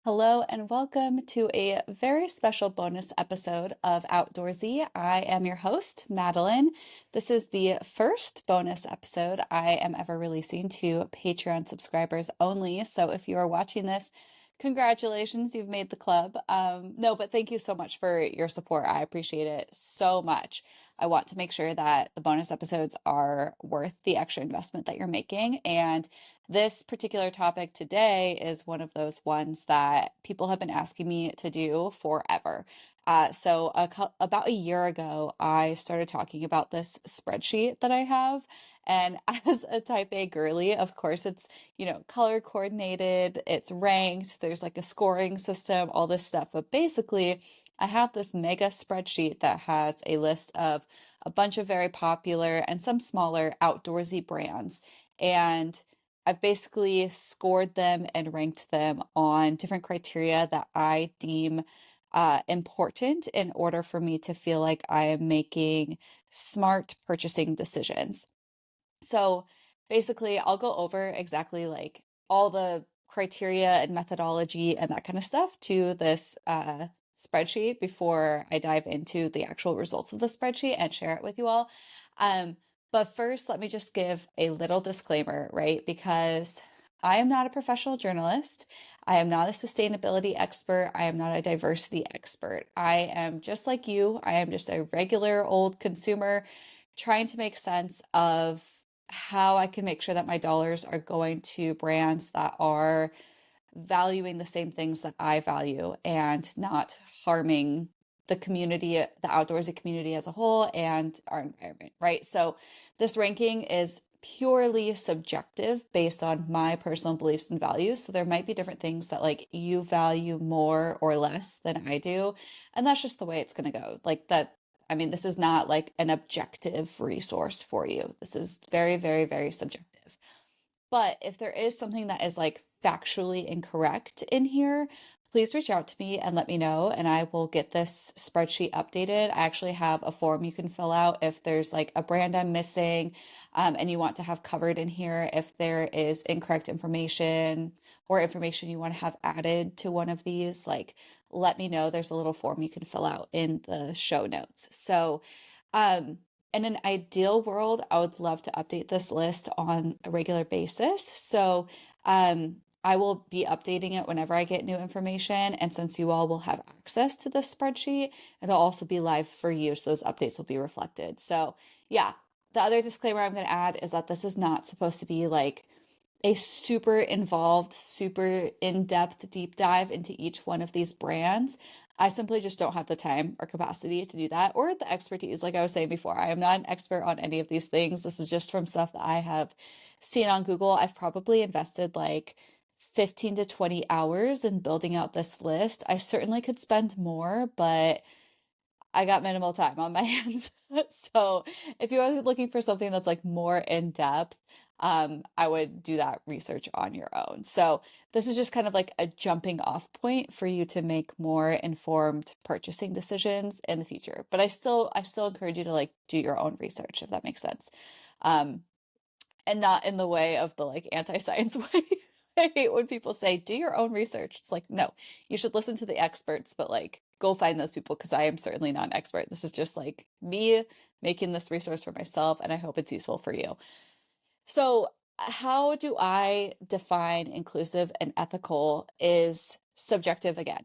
Hello and welcome to a very special bonus episode of Outdoorsy. I am your host, Madeline. This is the first bonus episode I am ever releasing to Patreon subscribers only. So if you are watching this, congratulations, you've made the club. No, but thank you so much for your support. I appreciate it so much. I want to make sure that the bonus episodes are worth the extra investment that you're making. And this particular topic today is one of those ones that people have been asking me to do forever. About a year ago, I started talking about this spreadsheet that I have. And as a type A girly, of course, it's, color coordinated, it's ranked, there's like a scoring system, all this stuff. But basically, I have this mega spreadsheet that has a list of a bunch of very popular and some smaller outdoorsy brands. And I've basically scored them and ranked them on different criteria that I deem important in order for me to feel like I am making smart purchasing decisions. So basically, I'll go over exactly like all the criteria and methodology and that kind of stuff to this spreadsheet before I dive into the actual results of the spreadsheet and share it with you all. Um, but first, let me just give a little disclaimer, right? Because I am not a professional journalist. I am not a sustainability expert. I am not a diversity expert. I am just like you. I am just a regular old consumer trying to make sense of how I can make sure that my dollars are going to brands that are valuing the same things that I value and not harming the community, the outdoorsy community as a whole, and our environment, right? So this ranking is purely subjective based on my personal beliefs and values. So there might be different things that like you value more or less than I do. And that's just the way it's going to go. Like that, I mean, this is not like an objective resource for you. This is very, very, very subjective. But if there is something that is like factually incorrect in here, please reach out to me and let me know, and I will get this spreadsheet updated. I actually have a form you can fill out if there's like a brand I'm missing, and you want to have covered in here. If there is incorrect information or information you want to have added to one of these, like let me know. There's a little form you can fill out in the show notes. So, um, in an ideal world, I would love to update this list on a regular basis. So, I will be updating it whenever I get new information. And since you all will have access to this spreadsheet, it'll also be live for you. So those updates will be reflected. So, yeah, the other disclaimer I'm going to add is that this is not supposed to be like a super involved, super in-depth deep dive into each one of these brands. I simply just don't have the time or capacity to do that or the expertise. Like I was saying before, I am not an expert on any of these things. This is just from stuff that I have seen on Google. I've probably invested like 15 to 20 hours in building out this list. I certainly could spend more, but I got minimal time on my hands. So if you are looking for something that's like more in depth, I would do that research on your own. So this is just kind of like a jumping off point for you to make more informed purchasing decisions in the future. But I still encourage you to like do your own research if that makes sense. Um, and not in the way of the like anti-science way. I hate when people say, do your own research. It's like, no, you should listen to the experts, but like go find those people because I am certainly not an expert. This is just like me making this resource for myself, and I hope it's useful for you. So, how do I define inclusive and ethical is subjective again.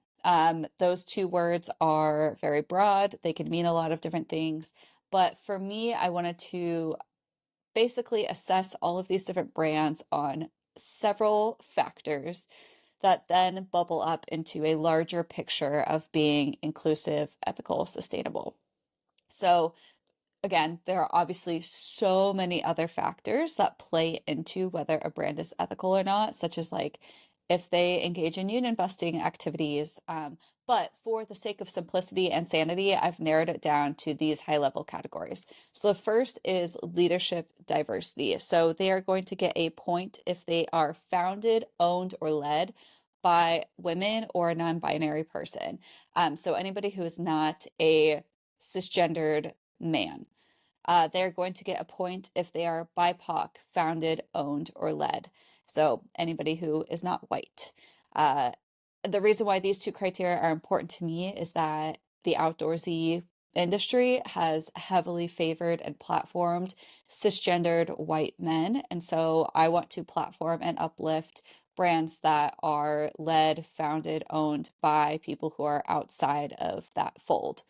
Those two words are very broad. They can mean a lot of different things. But for me, I wanted to basically assess all of these different brands on several factors that then bubble up into a larger picture of being inclusive, ethical, sustainable. So, again, there are obviously so many other factors that play into whether a brand is ethical or not, such as like if they engage in union busting activities. But for the sake of simplicity and sanity, I've narrowed it down to these high level categories. So the first is leadership diversity. So they are going to get a point if they are founded, owned, or led by women or a non binary person. So anybody who is not a cisgendered man. They're going to get a point if they are BIPOC, founded, owned, or led. So anybody who is not white. The reason why these two criteria are important to me is that the outdoorsy industry has heavily favored and platformed cisgendered white men. And so I want to platform and uplift brands that are led, founded, owned by people who are outside of that fold.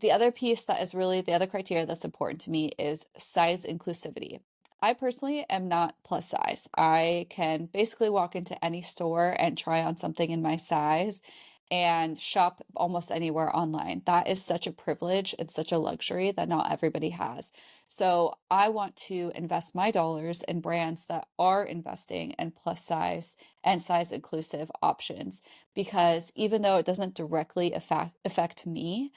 The other piece that is really the other criteria that's important to me is size inclusivity. I personally am not plus size. I can basically walk into any store and try on something in my size and shop almost anywhere online. That is such a privilege and such a luxury that not everybody has. So I want to invest my dollars in brands that are investing in plus size and size inclusive options because even though it doesn't directly affect me,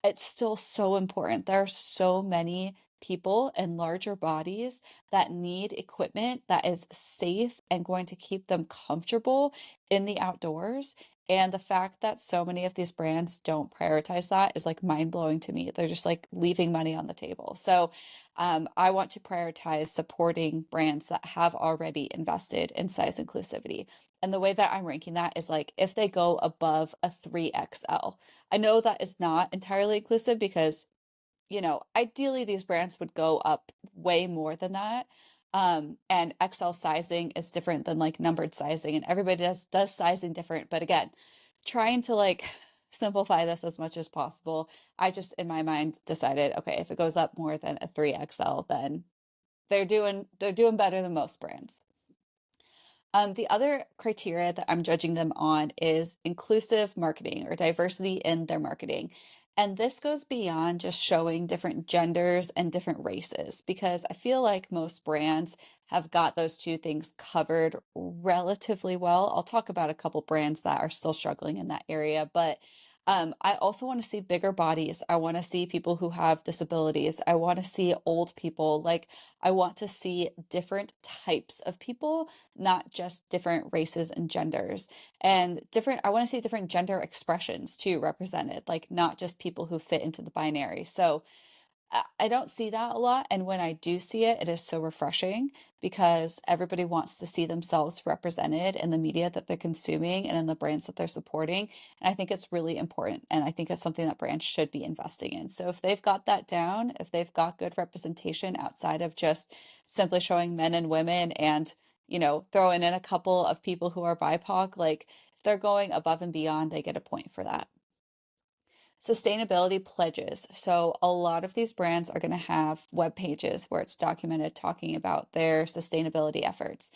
it's still so important. There are so many people in larger bodies that need equipment that is safe and going to keep them comfortable in the outdoors. And the fact that so many of these brands don't prioritize that is like mind blowing to me. They're just like leaving money on the table. So, I want to prioritize supporting brands that have already invested in size inclusivity. And the way that I'm ranking that is like if they go above a 3XL. I know that is not entirely inclusive because, ideally these brands would go up way more than that. And XL sizing is different than like numbered sizing, and everybody does sizing different. But again, trying to like simplify this as much as possible, I just in my mind decided, okay, if it goes up more than a 3XL, then they're doing better than most brands. The other criteria that I'm judging them on is inclusive marketing or diversity in their marketing. And this goes beyond just showing different genders and different races, because I feel like most brands have got those two things covered relatively well. I'll talk about a couple brands that are still struggling in that area, but I also want to see bigger bodies. I want to see people who have disabilities. I want to see old people. Like, I want to see different types of people, not just different races and genders. And I want to see different gender expressions too represented, like not just people who fit into the binary. So I don't see that a lot. And when I do see it, it is so refreshing because everybody wants to see themselves represented in the media that they're consuming and in the brands that they're supporting. And I think it's really important. And I think it's something that brands should be investing in. So if they've got that down, if they've got good representation outside of just simply showing men and women and, throwing in a couple of people who are BIPOC, like if they're going above and beyond, they get a point for that. Sustainability pledges. So a lot of these brands are going to have web pages where it's documented talking about their sustainability efforts.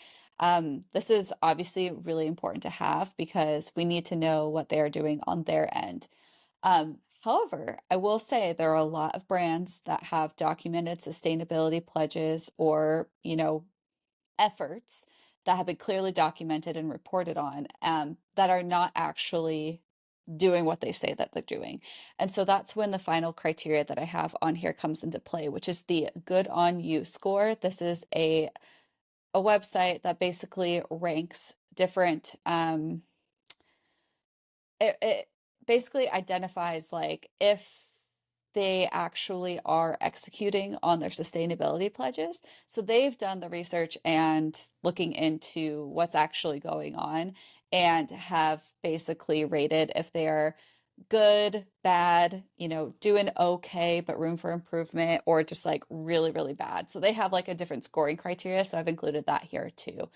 This is obviously really important to have because we need to know what they are doing on their end. However, I will say there are a lot of brands that have documented sustainability pledges or, efforts that have been clearly documented and reported on, that are not actually doing what they say that they're doing. And so that's when the final criteria that I have on here comes into play, which is the good on you score. This is a website that basically ranks different it basically identifies like if they actually are executing on their sustainability pledges. So they've done the research and looking into what's actually going on and have basically rated if they are good, bad, doing okay, but room for improvement, or just like really, really bad. So they have like a different scoring criteria. So I've included that here too.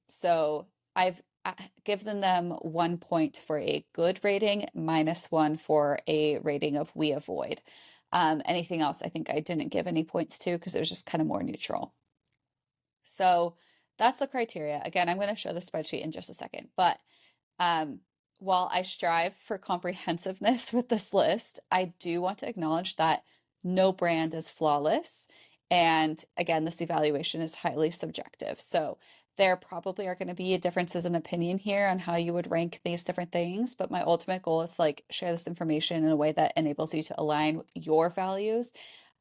So I've given them 1 point for a good rating, -1 for a rating of we avoid. Anything else, I think I didn't give any points to because it was just kind of more neutral. So that's the criteria. Again, I'm going to show the spreadsheet in just a second, but um, while I strive for comprehensiveness with this list, I do want to acknowledge that no brand is flawless. And again, this evaluation is highly subjective. So there probably are going to be differences in opinion here on how you would rank these different things. But my ultimate goal is to like share this information in a way that enables you to align your values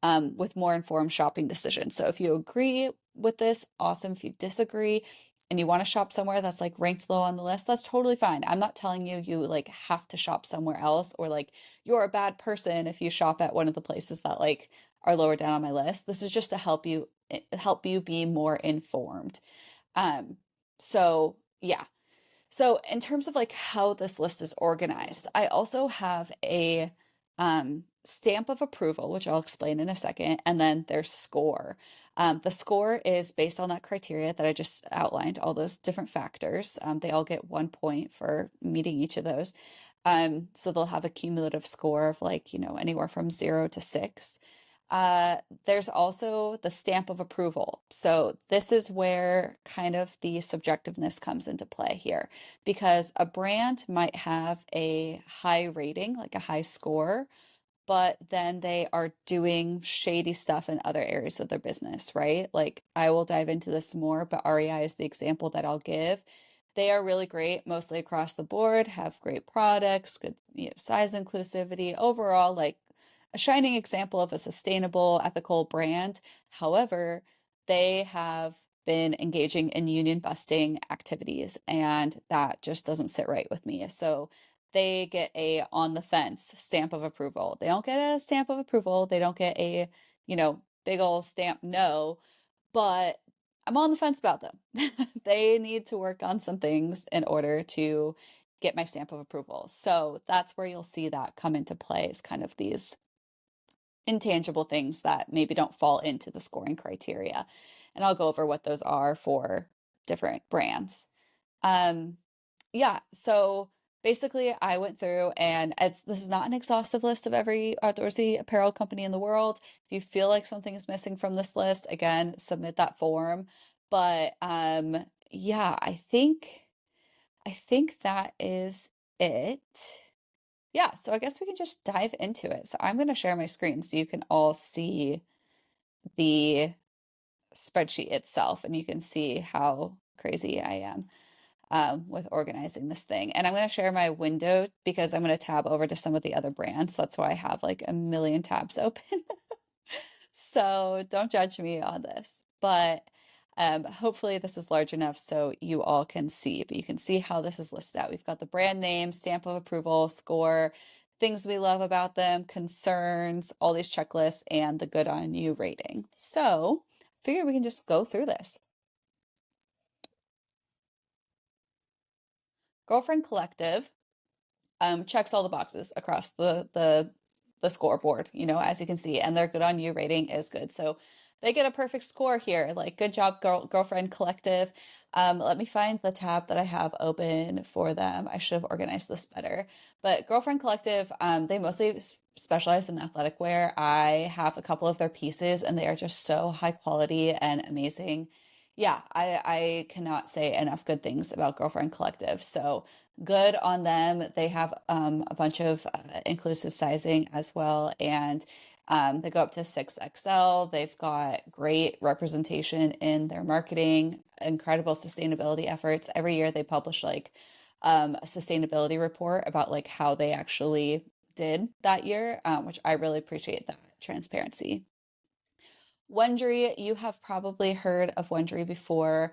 with more informed shopping decisions. So if you agree with this, awesome. If you disagree, and you want to shop somewhere that's like ranked low on the list, that's totally fine. I'm not telling you like have to shop somewhere else or like you're a bad person if you shop at one of the places that like are lower down on my list. This is just to help you be more informed. Um so yeah. So in terms of like how this list is organized, I also have a stamp of approval, which I'll explain in a second, and then their score. The score is based on that criteria that I just outlined, all those different factors. They all get 1 point for meeting each of those. So they'll have a cumulative score of like, anywhere from 0 to 6. Uh, there's also the stamp of approval. So this is where kind of the subjectiveness comes into play here, because a brand might have a high rating, like a high score, but then they are doing shady stuff in other areas of their business, right? Like I will dive into this more, but REI is the example that I'll give. They are really great, mostly across the board, have great products, good, size inclusivity, overall, like a shining example of a sustainable, ethical brand. However, they have been engaging in union busting activities, and that just doesn't sit right with me. So they get a on the fence stamp of approval. They don't get a stamp of approval. They don't get a, big old stamp no, but I'm on the fence about them. They need to work on some things in order to get my stamp of approval. So that's where you'll see that come into play, is kind of these intangible things that maybe don't fall into the scoring criteria. And I'll go over what those are for different brands. Um, yeah, so basically I went through, and this is not an exhaustive list of every outdoorsy apparel company in the world. If you feel like something is missing from this list, again, submit that form. But yeah, I think that is it. Yeah, so I guess we can just dive into it. So I'm going to share my screen so you can all see the spreadsheet itself, and you can see how crazy I am with organizing this thing. And I'm going to share my window because I'm going to tab over to some of the other brands. That's why I have like a million tabs open. So don't judge me on this. But hopefully this is large enough so you all can see. But you can see how this is listed out. We've got the brand name, stamp of approval, score, things we love about them, concerns, all these checklists, and the good on you rating. So I figure we can just go through this. Girlfriend Collective checks all the boxes across the scoreboard, as you can see, and their good on you rating is good. So they get a perfect score here. Like, good job, Girlfriend Collective. Let me find the tab that I have open for them. I should have organized this better. But Girlfriend Collective, they mostly specialize in athletic wear. I have a couple of their pieces, and they are just so high quality and amazing. Yeah, I cannot say enough good things about Girlfriend Collective. So good on them. They have a bunch of inclusive sizing as well, and they go up to 6XL. They've got great representation in their marketing, incredible sustainability efforts. Every year they publish like a sustainability report about like how they actually did that year, which I really appreciate that transparency. Wondery, you have probably heard of Wondery before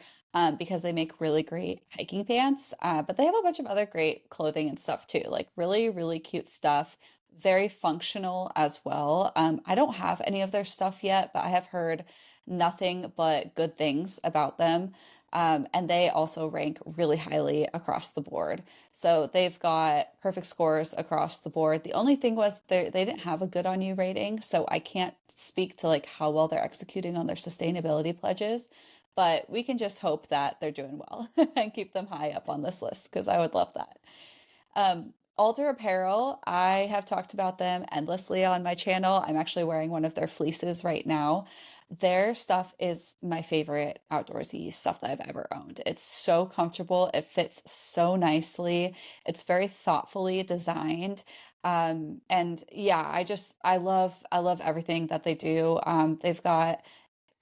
because they make really great hiking pants, but they have a bunch of other great clothing and stuff too, like really, really cute stuff, very functional as well. I don't have any of their stuff yet, but I have heard nothing but good things about them. And they also rank really highly across the board. So they've got perfect scores across the board. The only thing was they didn't have a good on you rating, so I can't speak to like how well they're executing on their sustainability pledges, but we can just hope that they're doing well and keep them high up on this list because I would love that. Alter Apparel, I have talked about them endlessly on my channel. I'm actually wearing one of their fleeces right now. Their stuff is my favorite outdoorsy stuff that I've ever owned. It's so comfortable. It fits so nicely. It's very thoughtfully designed. And yeah, I love everything that they do. They've got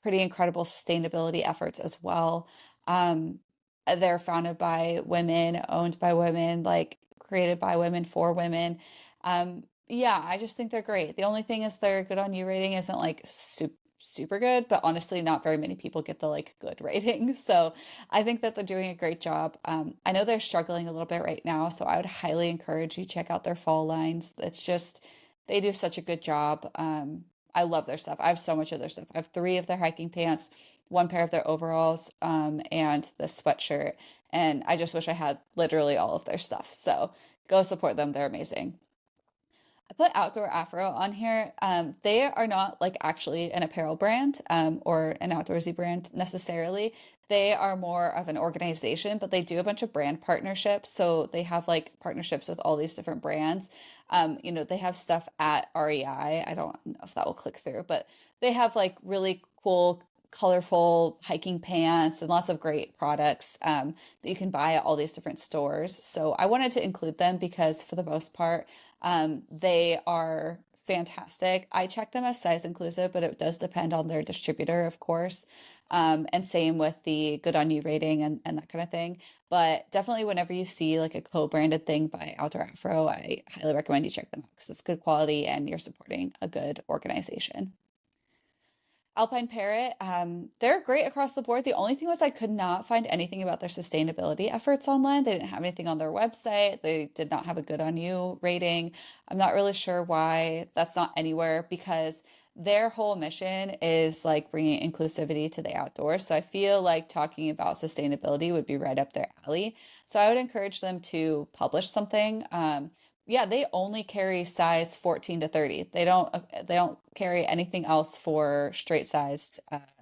pretty incredible sustainability efforts as well. Um, they're founded by women, owned by women, like created by women for women. Yeah, I just think they're great. The only thing is their good on you rating isn't like super good, but honestly, not very many people get the like good rating. So I think that they're doing a great job. I know they're struggling a little bit right now, so I would highly encourage you check out their fall lines. It's just they do such a good job. I love their stuff. I have so much of their stuff. I have three of their hiking pants, one pair of their overalls, and the sweatshirt. And I just wish I had literally all of their stuff. So go support them. They're amazing. I put Outdoor Afro on here. They are not like actually an apparel brand or an outdoorsy brand necessarily. They are more of an organization, but they do a bunch of brand partnerships. So they have like partnerships with all these different brands. They have stuff at REI. I don't know if that will click through, but they have like really cool, colorful hiking pants and lots of great products that you can buy at all these different stores. So I wanted to include them because for the most part, they are fantastic. I check them as size inclusive, but it does depend on their distributor, of course. And same with the good on you rating and that kind of thing. But definitely whenever you see like a co-branded thing by Outdoor Afro, I highly recommend you check them out because it's good quality and you're supporting a good organization. Alpine Parrot, they're great across the board. The only thing was I could not find anything about their sustainability efforts online. They didn't have anything on their website. They did not have a good on you rating. I'm not really sure why that's not anywhere because their whole mission is like bringing inclusivity to the outdoors. So I feel like talking about sustainability would be right up their alley. So I would encourage them to publish something. Yeah, they only carry size 14 to 30. They don't carry anything else for straight sized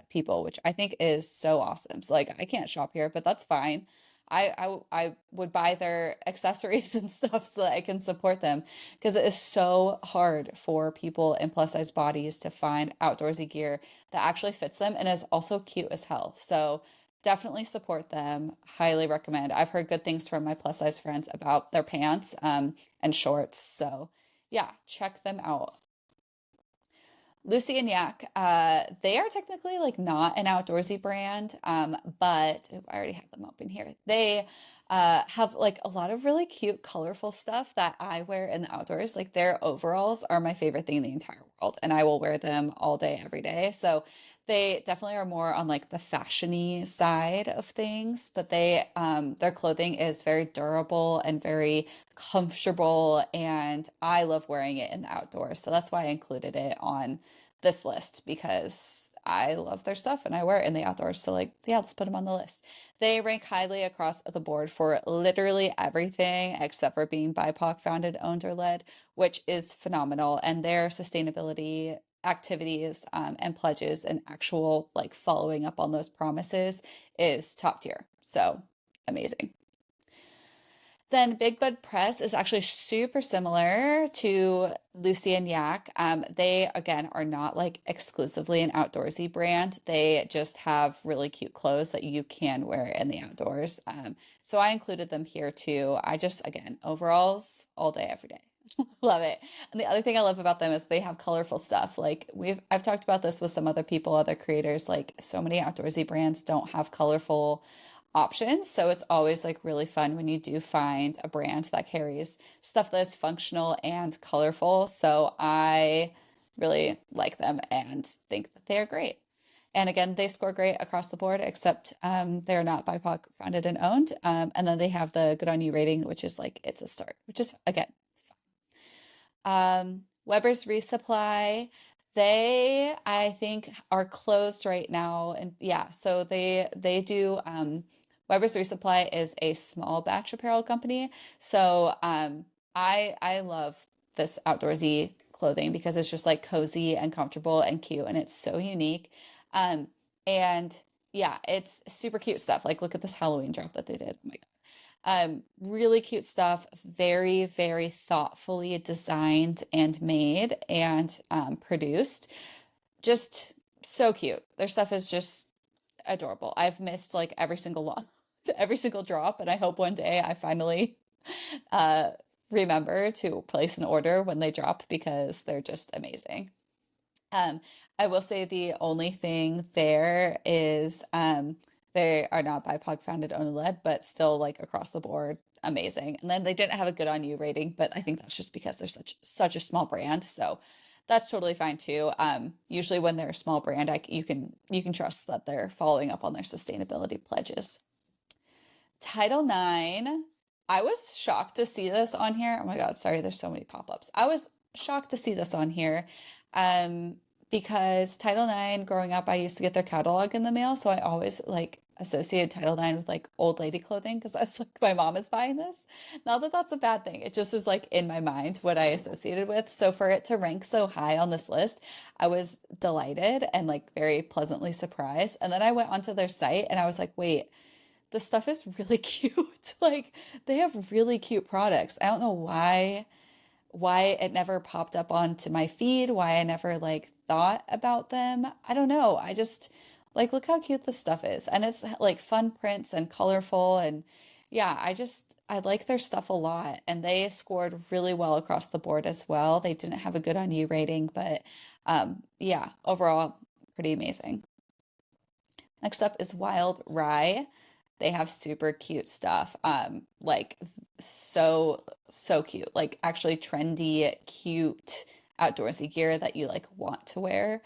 people, which I think is so awesome. So like I can't shop here, but that's fine. I would buy their accessories and stuff so that I can support them because it is so hard for people in plus size bodies to find outdoorsy gear that actually fits them and is also cute as hell. So definitely support them. Highly recommend. I've heard good things from my plus size friends about their pants and shorts. So yeah, check them out. Lucy and Yak, they are technically like not an outdoorsy brand, but oh, I already have them open here. They have like a lot of really cute, colorful stuff that I wear in the outdoors. Like their overalls are my favorite thing in the entire world, and I will wear them all day, every day. So they definitely are more on like the fashiony side of things, but their clothing is very durable and very comfortable, and I love wearing it in the outdoors. So that's why I included it on this list because I love their stuff and I wear it in the outdoors. So like, yeah, let's put them on the list. They rank highly across the board for literally everything except for being BIPOC founded, owned, or led, which is phenomenal. And their sustainability activities and pledges and actual like following up on those promises is top tier. So amazing. Then Big Bud Press is actually super similar to Lucy and Yak. They again are not like exclusively an outdoorsy brand. They just have really cute clothes that you can wear in the outdoors. So I included them here too. I just again overalls all day, every day. Love it. And the other thing I love about them is they have colorful stuff. Like I've talked about this with some other people, other creators, like so many outdoorsy brands don't have colorful options. So it's always like really fun when you do find a brand that carries stuff that is functional and colorful. So I really like them and think that they are great. And again, they score great across the board, except they're not BIPOC founded and owned. And then they have the good on you rating, which is like it's a start, which is again Weber's Resupply, they I think are closed right now, and yeah, so they do Weber's Resupply is a small batch apparel company. So I love this outdoorsy clothing because it's just like cozy and comfortable and cute and it's so unique. Um and yeah, it's super cute stuff. Like look at this Halloween drop that they did. Oh my God. Really cute stuff, very, very thoughtfully designed and made and produced. Just so cute. Their stuff is just adorable. I've missed like every single one, every single drop, and I hope one day I finally uh, remember to place an order when they drop because they're just amazing. Um, I will say the only thing there is they are not BIPOC founded, owned, and led, but still like across the board amazing. And then they didn't have a good on you rating, but I think that's just because they're such a small brand. So that's totally fine too. Usually when they're a small brand, you can trust that they're following up on their sustainability pledges. Title IX. I was shocked to see this on here. Oh my God, sorry, there's so many pop-ups. I was shocked to see this on here. Um, because Title IX, growing up, I used to get their catalog in the mail, so I always like associated Title IX with like old lady clothing because I was like, my mom is buying this. Not that that's a bad thing. It just is like in my mind what I associated with. So for it to rank so high on this list, I was delighted and like very pleasantly surprised. And then I went onto their site and I was like, wait, the stuff is really cute. Like they have really cute products. I don't know why it never popped up onto my feed, why I never like thought about them. I don't know. I just like look how cute this stuff is. And it's like fun prints and colorful and yeah, I like their stuff a lot and they scored really well across the board as well. They didn't have a good on you rating, but yeah, overall pretty amazing. Next up is Wild Rye. They have super cute stuff. Like so cute. Like actually trendy, cute outdoorsy gear that you like want to wear.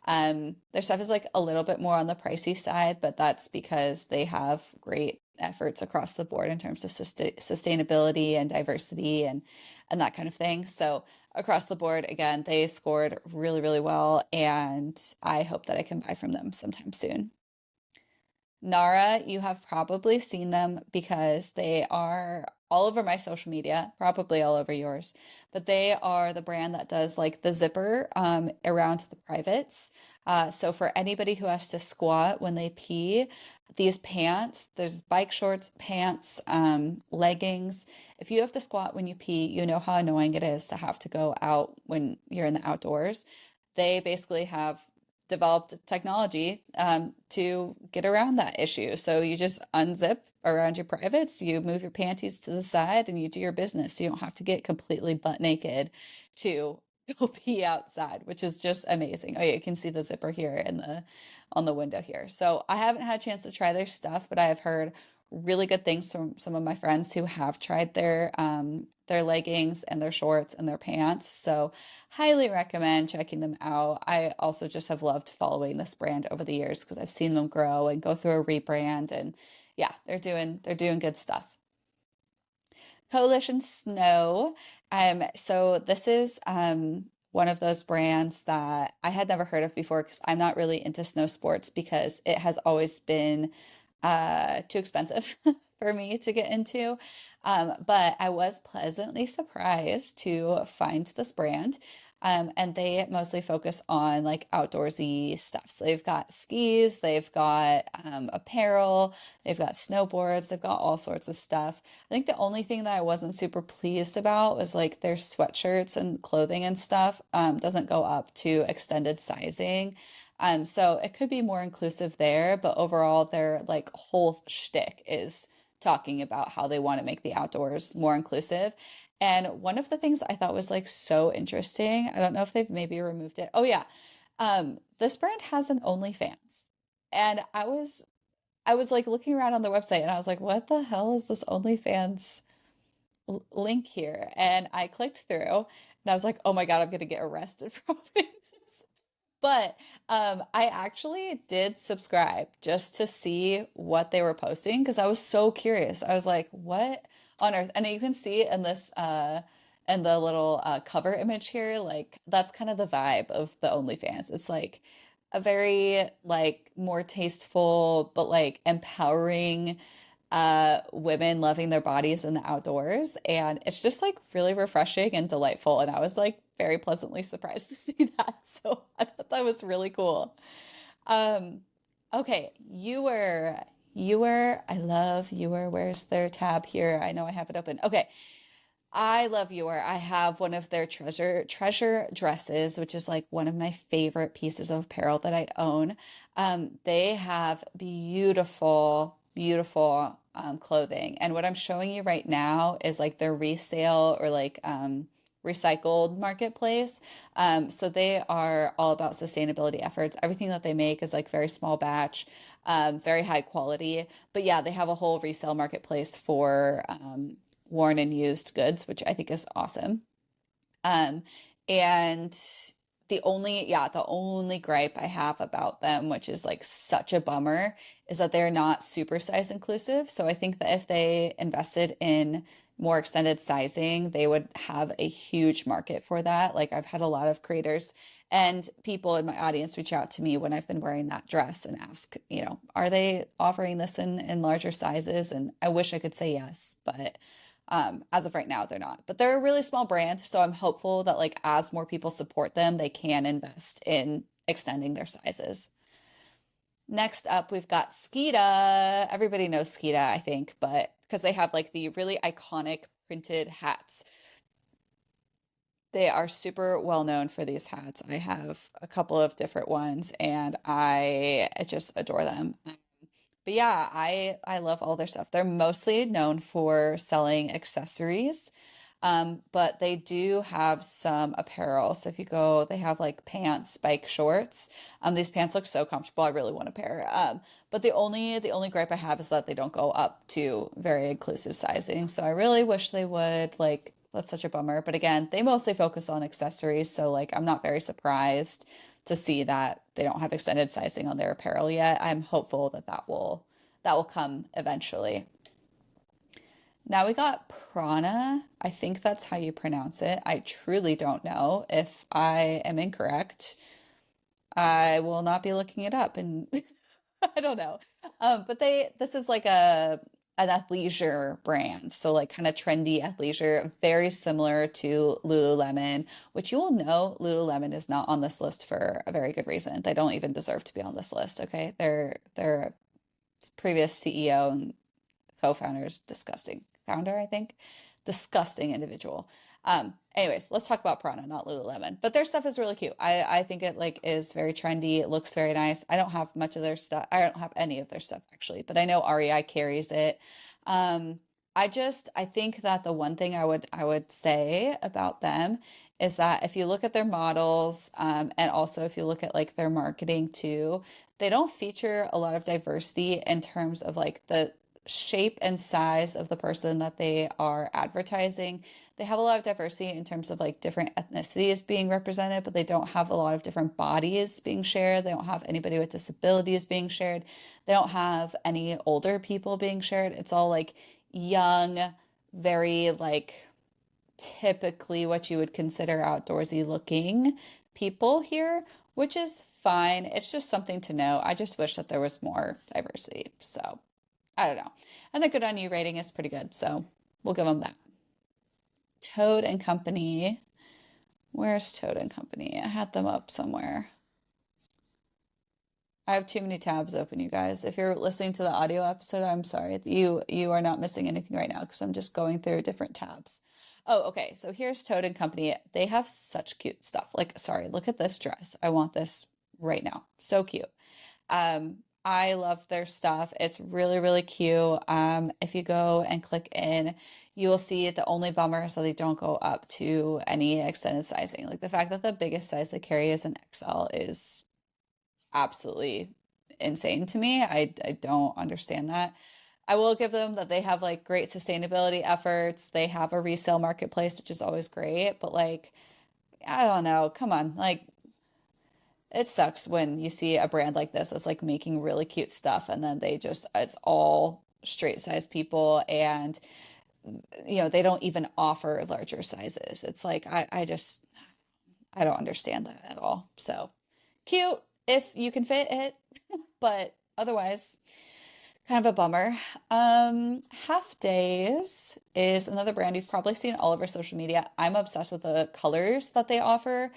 Their stuff is like a little bit more on the pricey side, but that's because they have great efforts across the board in terms of sustainability and diversity and that kind of thing. So across the board, again, they scored really, really well, and I hope that I can buy from them sometime soon. Nara, you have probably seen them because they are all over my social media, probably all over yours, but they are the brand that does like the zipper around the privates. So for anybody who has to squat when they pee, these pants, there's bike shorts, pants, leggings. If you have to squat when you pee, you know how annoying it is to have to go out when you're in the outdoors. They basically have developed technology to get around that issue. So you just unzip around your privates, you move your panties to the side, and you do your business. You don't have to get completely butt naked to go pee outside, which is just amazing. Oh yeah, you can see the zipper here in the on the window here. So I haven't had a chance to try their stuff, but I have heard really good things from some of my friends who have tried their leggings and their shorts and their pants. So highly recommend checking them out. I also just have loved following this brand over the years because I've seen them grow and go through a rebrand and yeah, they're doing good stuff. Coalition Snow. So this is one of those brands that I had never heard of before because I'm not really into snow sports because it has always been too expensive for me to get into. But I was pleasantly surprised to find this brand. And they mostly focus on like outdoorsy stuff. So they've got skis, they've got apparel, they've got snowboards, they've got all sorts of stuff. I think the only thing that I wasn't super pleased about was like their sweatshirts and clothing and stuff doesn't go up to extended sizing. So it could be more inclusive there, but overall, their like whole shtick is talking about how they want to make the outdoors more inclusive. And one of the things I thought was like so interesting, I don't know if they've maybe removed it. Oh yeah, this brand has an OnlyFans, and I was like looking around on their website, and I was like, what the hell is this OnlyFans link here? And I clicked through, and I was like, oh my God, I'm gonna get arrested for opening this. But I actually did subscribe just to see what they were posting because I was so curious. I was like, what on earth? And you can see in this in the little cover image here, like that's kind of the vibe of the OnlyFans. It's like a very like more tasteful but like empowering women loving their bodies in the outdoors, and it's just like really refreshing and delightful, and I was like very pleasantly surprised to see that, so I thought that was really cool. um okay, I love where's their tab here? I know I have it open. Okay, I love Ewer. I have one of their treasure dresses, which is like one of my favorite pieces of apparel that I own. They have beautiful, beautiful clothing. And what I'm showing you right now is like their resale or like recycled marketplace. So they are all about sustainability efforts. Everything that they make is like very small batch, very high quality. But yeah, they have a whole resale marketplace for worn and used goods, which I think is awesome. Um, and the only gripe I have about them, which is like such a bummer, is that they're not super size inclusive. So I think that if they invested in more extended sizing, they would have a huge market for that. Like I've had a lot of creators And people in my audience reach out to me when I've been wearing that dress and ask, are they offering this in larger sizes? And I wish I could say yes, but as of right now, they're not. But they're a really small brand, so I'm hopeful that like as more people support them, they can invest in extending their sizes. Next up, we've got Skeeta. Everybody knows Skeeta, I think, but because they have like the really iconic printed hats. They are super well known for these hats. I have a couple of different ones and I just adore them. But yeah, I love all their stuff. They're mostly known for selling accessories, but they do have some apparel. So if you go, they have like pants, spike shorts. These pants look so comfortable. I really want a pair. But the only gripe I have is that they don't go up to very inclusive sizing. So I really wish they would. Like, that's such a bummer. But again, they mostly focus on accessories. So like, I'm not very surprised to see that they don't have extended sizing on their apparel yet. I'm hopeful that that will come eventually. Now we got Prana. I think that's how you pronounce it. I truly don't know. If I am incorrect, I will not be looking it up and I don't know. But this is like an athleisure brand. So like kind of trendy athleisure, very similar to Lululemon, which you will know Lululemon is not on this list for a very good reason. They don't even deserve to be on this list, okay? Their previous CEO and co-founders, disgusting. Founder, I think. Disgusting individual. Anyways, let's talk about Prana, not Lululemon. But their stuff is really cute. I think it like is very trendy. It looks very nice. I don't have much of their stuff. I don't have any of their stuff actually, but I know REI carries it. Um, I think that the one thing I would say about them is that if you look at their models, and also if you look at like their marketing too, they don't feature a lot of diversity in terms of like the shape and size of the person that they are advertising. They have a lot of diversity in terms of like different ethnicities being represented, but they don't have a lot of different bodies being shared. They don't have anybody with disabilities being shared. They don't have any older people being shared. It's all like young, very like typically what you would consider outdoorsy looking people here, which is fine. It's just something to know. I just wish that there was more diversity. So I don't know. And the good on you rating is pretty good. So we'll give them that. Toad and Company. Where's Toad and Company? I had them up somewhere. I have too many tabs open, you guys. If you're listening to the audio episode, I'm sorry. You are not missing anything right now because I'm just going through different tabs. Oh, okay. So here's Toad and Company. They have such cute stuff. Like, sorry, look at this dress. I want this right now. So cute. I love their stuff. It's really, really cute. If you go and click in, you will see the only bummer is that they don't go up to any extended sizing. Like the fact that the biggest size they carry is an XL is absolutely insane to me. I don't understand that. I will give them that they have like great sustainability efforts. They have a resale marketplace, which is always great, but like, I don't know. Come on. Like, it sucks when you see a brand like this that's like making really cute stuff and then it's all straight size people and they don't even offer larger sizes. It's like I don't understand that at all. So cute if you can fit it, but otherwise kind of a bummer. Half Days is another brand you've probably seen all over social media. I'm obsessed with the colors that they offer.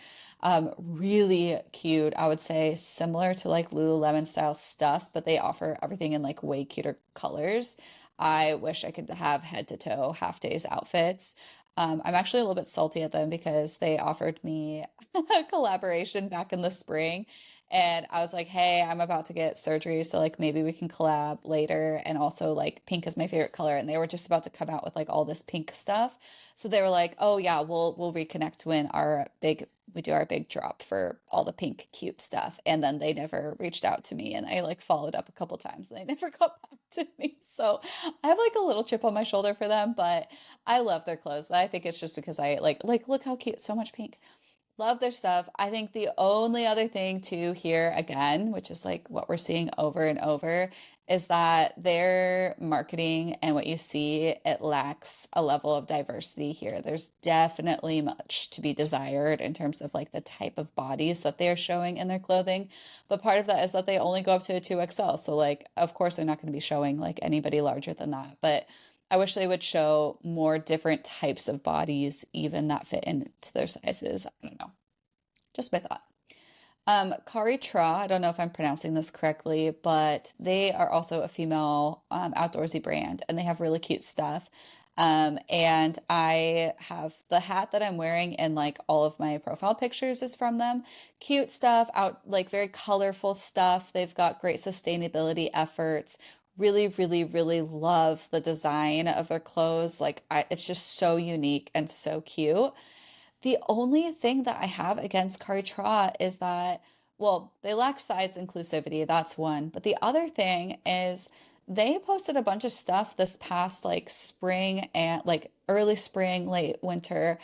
Really cute, I would say, similar to like Lululemon style stuff, but they offer everything in like way cuter colors. I wish I could have head to toe Half Days outfits. I'm actually a little bit salty at them because they offered me a collaboration back in the spring. And I was like, hey, I'm about to get surgery, so like maybe we can collab later. And also like pink is my favorite color. And they were just about to come out with like all this pink stuff. So they were like, oh yeah, we'll reconnect when we do our big drop for all the pink cute stuff. And then they never reached out to me. And I like followed up a couple times and they never got back to me. So I have like a little chip on my shoulder for them, but I love their clothes. I think it's just because I like look how cute, so much pink. Love their stuff. I think the only other thing to hear again, which is like what we're seeing over and over, is that their marketing and what you see, it lacks a level of diversity here. There's definitely much to be desired in terms of like the type of bodies that they're showing in their clothing. But part of that is that they only go up to a 2XL. So like, of course, they're not going to be showing like anybody larger than that. But I wish they would show more different types of bodies, even that fit into their sizes. I don't know. Just my thought. Kari Tra, I don't know if I'm pronouncing this correctly, but they are also a female outdoorsy brand and they have really cute stuff. And I have the hat that I'm wearing in like all of my profile pictures is from them. Cute stuff, out like very colorful stuff. They've got great sustainability efforts. Really, really, really love the design of their clothes. It's just so unique and so cute. The only thing that I have against Kartra is that, well, they lack size inclusivity. That's one. But the other thing is they posted a bunch of stuff this past like spring and like early spring, late winter,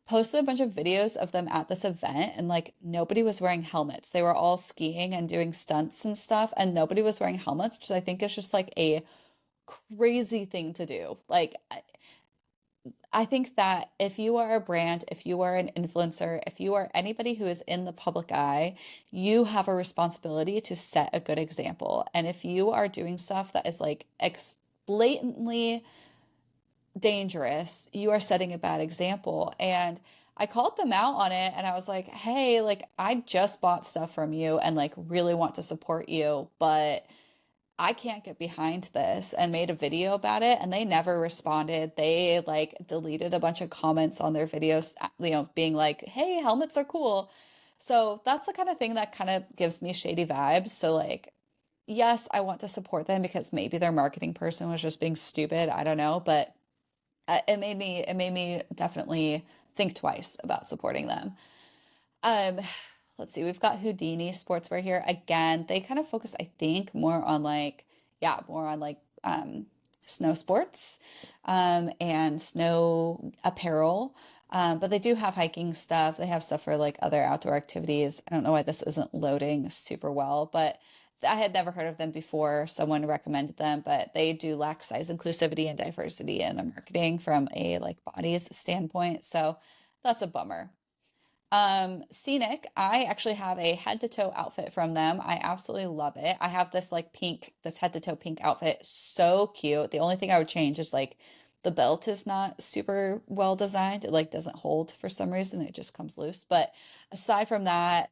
posted a bunch of videos of them at this event and like nobody was wearing helmets. They were all skiing and doing stunts and stuff, and nobody was wearing helmets, which I think is just like a crazy thing to do. I think that if you are a brand, if you are an influencer, if you are anybody who is in the public eye, you have a responsibility to set a good example. And if you are doing stuff that is like blatantly dangerous, you are setting a bad example. And I called them out on it and I was like, hey, like I just bought stuff from you and like really want to support you, but I can't get behind this, and made a video about it, and they never responded. They like deleted a bunch of comments on their videos, being like, "Hey, helmets are cool." So that's the kind of thing that kind of gives me shady vibes. So like, yes, I want to support them because maybe their marketing person was just being stupid. I don't know, but it made me definitely think twice about supporting them. Um, let's see, we've got Houdini Sportswear here. Again, they kind of focus, I think, more on like snow sports and snow apparel. But they do have hiking stuff. They have stuff for like other outdoor activities. I don't know why this isn't loading super well, but I had never heard of them before. Someone recommended them, but they do lack size inclusivity and diversity in their marketing from a like bodies standpoint. So that's a bummer. Scenic, I actually have a head to toe outfit from them. I absolutely love it. I have this like this head to toe pink outfit. So cute. The only thing I would change is like the belt is not super well designed. It like doesn't hold for some reason. It just comes loose. But aside from that,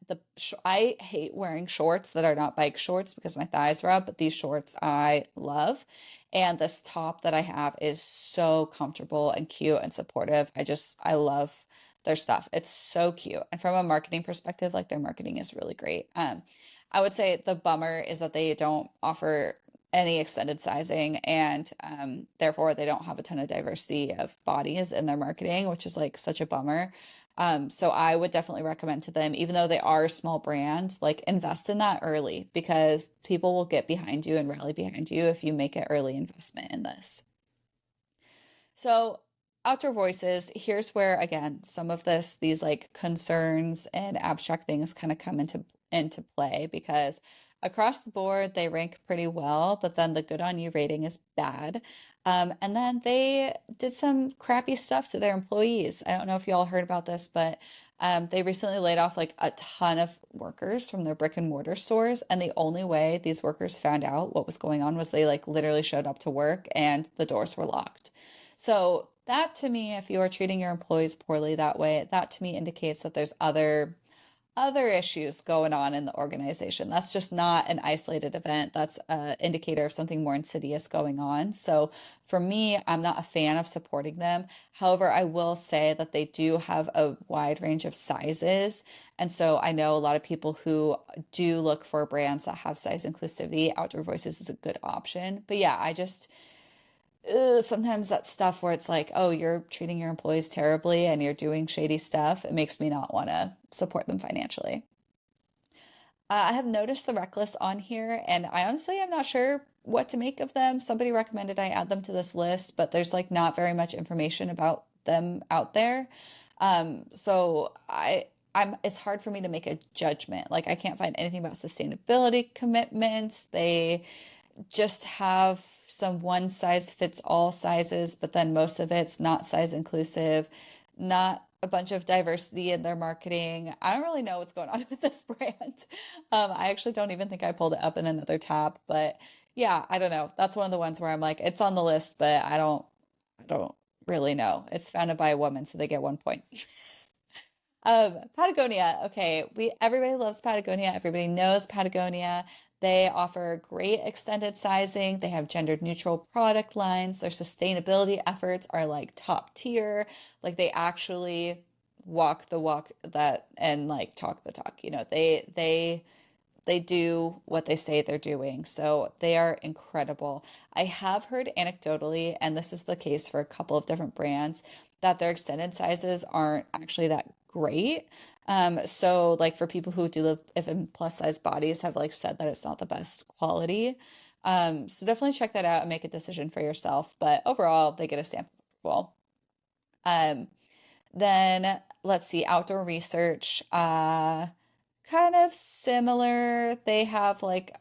I hate wearing shorts that are not bike shorts because my thighs rub, but these shorts I love. And this top that I have is so comfortable and cute and supportive. I love their stuff. It's so cute. And from a marketing perspective, like their marketing is really great. I would say the bummer is that they don't offer any extended sizing and therefore they don't have a ton of diversity of bodies in their marketing, which is like such a bummer. So I would definitely recommend to them, even though they are a small brand, like invest in that early because people will get behind you and rally behind you if you make an early investment in this. So, outdoor voices, here's where again, some of these like concerns and abstract things kind of come into play because across the board they rank pretty well, but then the good on you rating is bad. And then they did some crappy stuff to their employees. I don't know if you all heard about this, but they recently laid off like a ton of workers from their brick and mortar stores. And the only way these workers found out what was going on was they like literally showed up to work and the doors were locked. So that to me, if you are treating your employees poorly that way, that to me indicates that there's other issues going on in the organization. That's just not an isolated event. That's an indicator of something more insidious going on. So for me, I'm not a fan of supporting them. However, I will say that they do have a wide range of sizes. And so I know a lot of people who do look for brands that have size inclusivity. Outdoor Voices is a good option. But yeah, sometimes that stuff where it's like, oh, you're treating your employees terribly and you're doing shady stuff, it makes me not want to support them financially. I have noticed the Reckless on here, and I honestly am not sure what to make of them. Somebody recommended I add them to this list, but there's like not very much information about them out there. So it's hard for me to make a judgment. Like I can't find anything about sustainability commitments. They just have some one size fits all sizes, but then most of it's not size inclusive, not a bunch of diversity in their marketing. I don't really know what's going on with this brand. I actually don't even think I pulled it up in another tab, but yeah, I don't know. That's one of the ones where I'm like, it's on the list, but I don't really know. It's founded by a woman, so they get 1 point. Patagonia. Okay, we everybody loves Patagonia. Everybody knows Patagonia. They offer great extended sizing. They have gender neutral product lines. Their sustainability efforts are like top tier. Like they actually walk the walk that and like talk the talk. They do what they say they're doing. So they are incredible. I have heard anecdotally, and this is the case for a couple of different brands, that their extended sizes aren't actually that great. So like for people who do live if in plus size bodies have like said that it's not the best quality. So definitely check that out and make a decision for yourself. But overall, they get a stamp of approval. Um, then let's see, outdoor research. Kind of similar. They have like,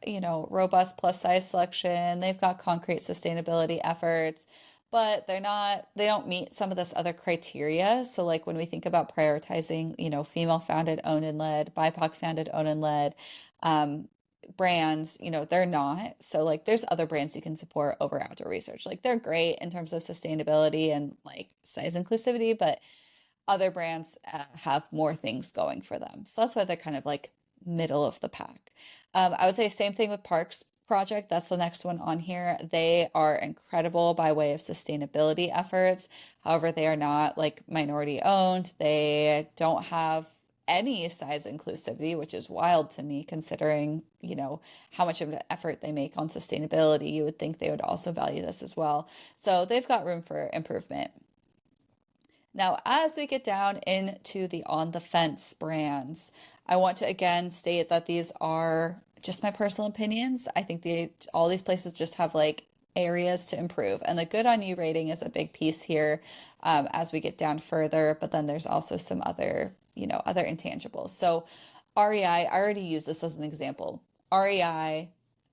robust plus size selection. They've got concrete sustainability efforts, but they don't meet some of this other criteria. So like when we think about prioritizing, female founded, owned and led, BIPOC founded, owned and led, um, brands, they're not. So like there's other brands you can support over outdoor research. Like they're great in terms of sustainability and like size inclusivity, but other brands have more things going for them. So that's why they're kind of like middle of the pack. I would say same thing with Parks Project. That's the next one on here. They are incredible by way of sustainability efforts. However, they are not like minority owned. They don't have any size inclusivity, which is wild to me considering, how much of an effort they make on sustainability. You would think they would also value this as well. So they've got room for improvement. Now, as we get down into the on the fence brands, I want to again state that these are just my personal opinions. I think all these places just have like areas to improve, and the good on you rating is a big piece here as we get down further. But then there's also some other intangibles. So REI, I already used this as an example. REI,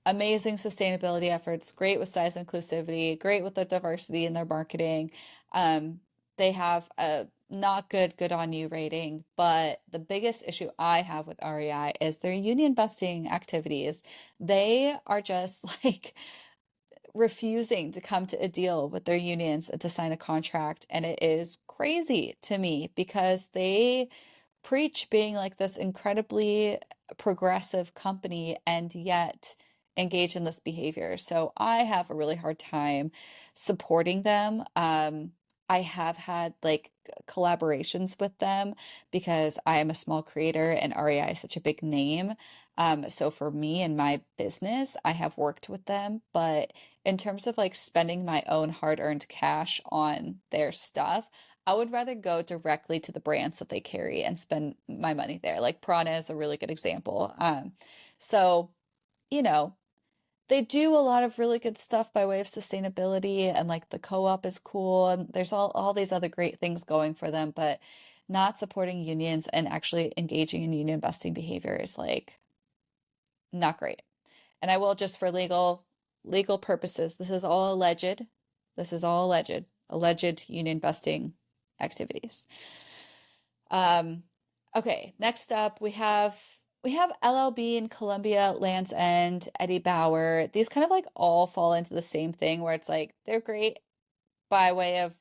amazing sustainability efforts, great with size inclusivity, great with the diversity in their marketing. Um, they have a not good on you rating, but the biggest issue I have with REI is their union busting activities. They are just like refusing to come to a deal with their unions and to sign a contract. And it is crazy to me because they preach being like this incredibly progressive company and yet engage in this behavior. So I have a really hard time supporting them. I have had like collaborations with them because I am a small creator and REI is such a big name. So for me and my business, I have worked with them, but in terms of like spending my own hard-earned cash on their stuff, I would rather go directly to the brands that they carry and spend my money there. Like Prana is a really good example. So, you know, they do a lot of really good stuff by way of sustainability and like the co-op is cool and there's all these other great things going for them, but not supporting unions and actually engaging in union busting behavior is like not great. And I will just for legal purposes, this is all alleged. This is all alleged union busting activities. Um, okay, next up we have LLB in Columbia, Land's End, Eddie Bauer. These kind of like all fall into the same thing where it's like they're great by way of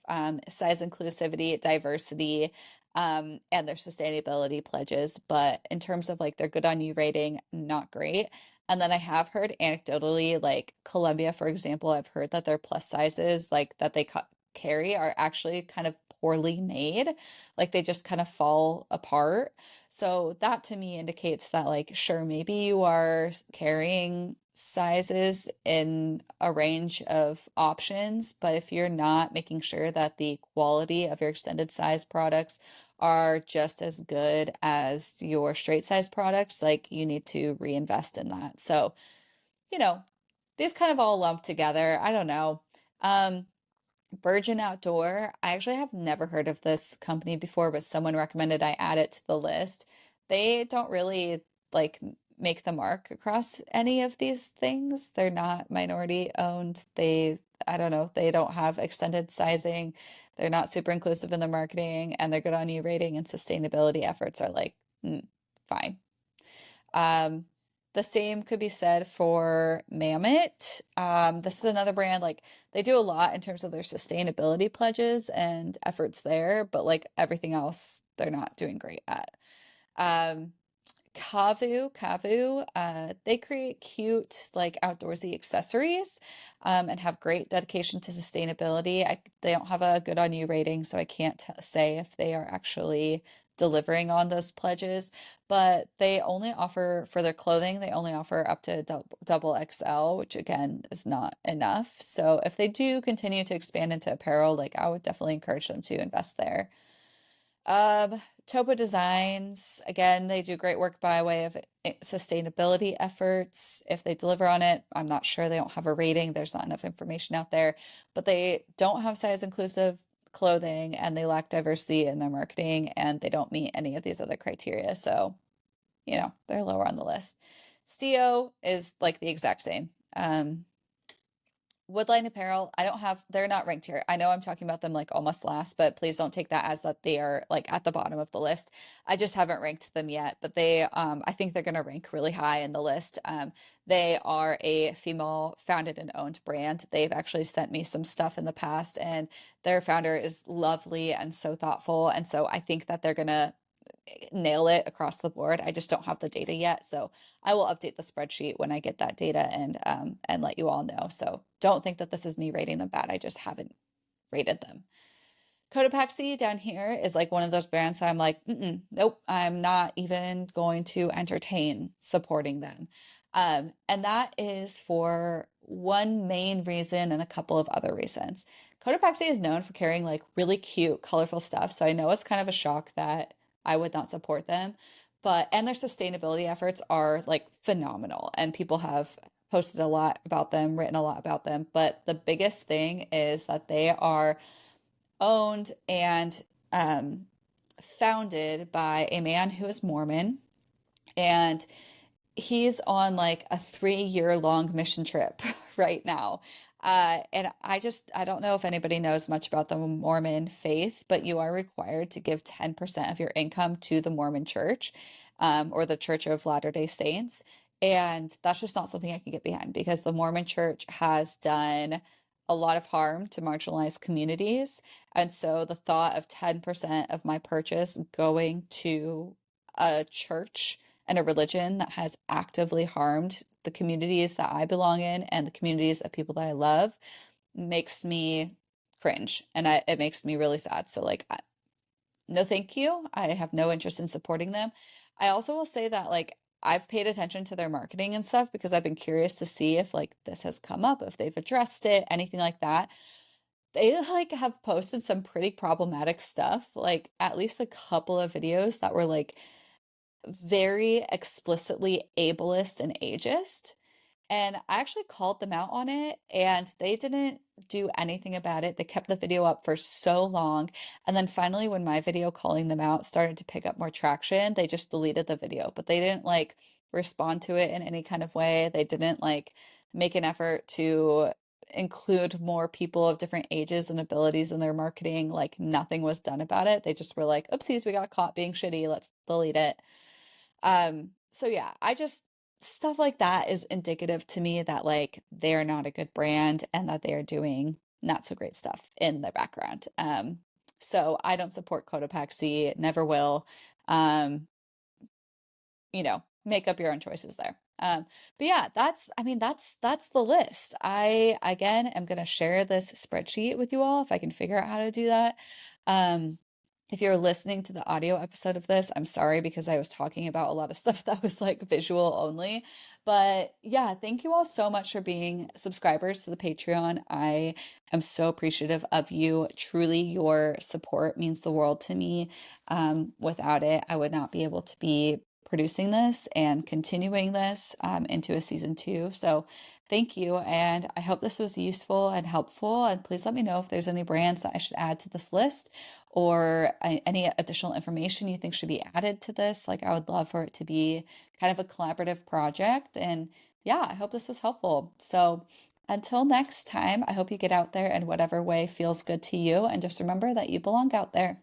size inclusivity, diversity, and their sustainability pledges. But in terms of like their good on you rating, not great. And then I have heard anecdotally, like Columbia, for example, I've heard that their plus sizes, like that they carry, are actually kind of poorly made. Like they just kind of fall apart. So that to me indicates that, like, sure, maybe you are carrying sizes in a range of options, but if you're not making sure that the quality of your extended size products are just as good as your straight size products, like you need to reinvest in that. So, you know, these kind of all lump together. I don't know. Um, Virgin Outdoor, I actually have never heard of this company before, but someone recommended I add it to the list. They don't really like make the mark across any of these things. They're not minority owned. I don't know, they don't have extended sizing. They're not super inclusive in their marketing, and their good on you rating and sustainability efforts are like, fine. Um, the same could be said for Mammoth. This is another brand, like they do a lot in terms of their sustainability pledges and efforts there, but like everything else, they're not doing great at. Um, they create cute, like outdoorsy accessories, and have great dedication to sustainability. They don't have a good on you rating, so I can't say if they are actually delivering on those pledges, but they only offer for their clothing, they only offer up to double XL, which again is not enough. So if they do continue to expand into apparel, like I would definitely encourage them to invest there. Topo Designs, again, they do great work by way of sustainability efforts. If they deliver on it, I'm not sure. They don't have a rating. There's not enough information out there, but they don't have size inclusive clothing and they lack diversity in their marketing and they don't meet any of these other criteria. So, they're lower on the list. Stio is like the exact same. Woodline Apparel, they're not ranked here. I know I'm talking about them like almost last, but please don't take that as that they are like at the bottom of the list. I just haven't ranked them yet, but I think they're going to rank really high in the list. They are a female founded and owned brand. They've actually sent me some stuff in the past, and their founder is lovely and so thoughtful. And so I think that they're going to nail it across the board. I just don't have the data yet, so I will update the spreadsheet when I get that data and let you all know. So don't think that this is me rating them bad. I just haven't rated them. Cotopaxi down here is like one of those brands that I'm like, nope, I'm not even going to entertain supporting them. And that is for one main reason and a couple of other reasons. Cotopaxi is known for carrying like really cute, colorful stuff. So I know it's kind of a shock that I would not support them. And their sustainability efforts are like phenomenal. And people have posted a lot about them, written a lot about them. But the biggest thing is that they are owned and um, founded by a man who is Mormon. And he's on like a 3 year long mission trip right now. And I don't know if anybody knows much about the Mormon faith, but you are required to give 10% of your income to the Mormon church, or the Church of Latter-day Saints. And that's just not something I can get behind because the Mormon church has done a lot of harm to marginalized communities. And so the thought of 10% of my purchase going to a church and a religion that has actively harmed the communities that I belong in and the communities of people that I love makes me cringe and it makes me really sad. So, like, no, thank you. I have no interest in supporting them. I also will say that, like, I've paid attention to their marketing and stuff because I've been curious to see if, like, this has come up, if they've addressed it, anything like that. They, like, have posted some pretty problematic stuff, like, at least a couple of videos that were, like, very explicitly ableist and ageist. And I actually called them out on it, and they didn't do anything about it. They kept the video up for so long. And then finally, when my video calling them out started to pick up more traction, they just deleted the video. But they didn't like respond to it in any kind of way. They didn't like make an effort to include more people of different ages and abilities in their marketing. Like nothing was done about it. They just were like, oopsies, we got caught being shitty. Let's delete it. So yeah, I just stuff like that is indicative to me that like they're not a good brand and that they are doing not so great stuff in the background. So I don't support Cotopaxi, never will. Um, make up your own choices there. But yeah, that's the list. I again am gonna share this spreadsheet with you all if I can figure out how to do that. Um, if you're listening to the audio episode of this, I'm sorry because I was talking about a lot of stuff that was like visual only. But yeah, thank you all so much for being subscribers to the Patreon. I am so appreciative of you. Truly, your support means the world to me. Without it, I would not be able to be producing this and continuing this into a season two. So thank you. And I hope this was useful and helpful. And please let me know if there's any brands that I should add to this list or any additional information you think should be added to this. Like, I would love for it to be kind of a collaborative project. And yeah, I hope this was helpful. So until next time, I hope you get out there in whatever way feels good to you. And just remember that you belong out there.